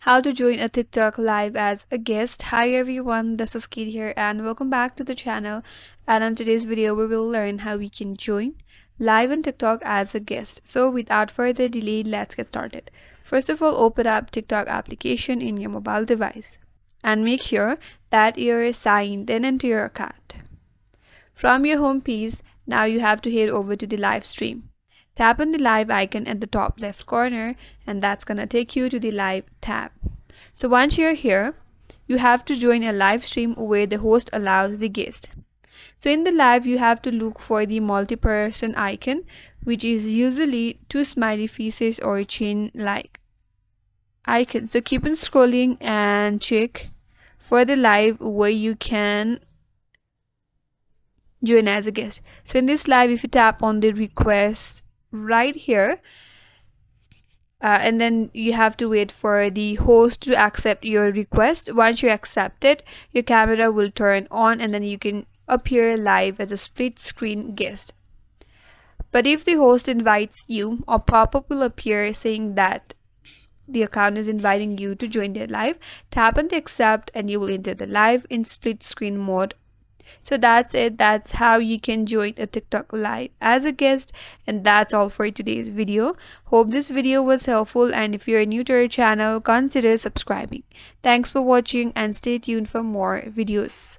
how to join a TikTok live as a guest. Hi everyone, this is Kate here and welcome back to the channel. And in today's video, we will learn how we can join live on TikTok as a guest. So without further delay, let's get started. First of all, open up TikTok application in your mobile device and make sure that you're signed in into your account. From your home page, now you have to head over to the live stream. Tap on the live icon at the top left corner and that's gonna take you to the live tab. So once you're here, you have to join a live stream where the host allows the guest. So in the live, you have to look for the multi-person icon, which is usually two smiley faces or a chain like icon. So keep on scrolling and check for the live where you can join as a guest. So in this live, if you tap on the request right here, and then you have to wait for the host to accept your request. Once you accept it, your camera will turn on and then you can appear live as a split screen guest. But if the host invites you, a pop-up will appear saying that the account is inviting you to join their live. Tap on the accept and you will enter the live in split screen mode. So that's it. That's how you can join a TikTok live as a guest, and that's all for today's video. Hope this video was helpful, and if you're new to our channel, consider subscribing. Thanks for watching and stay tuned for more videos.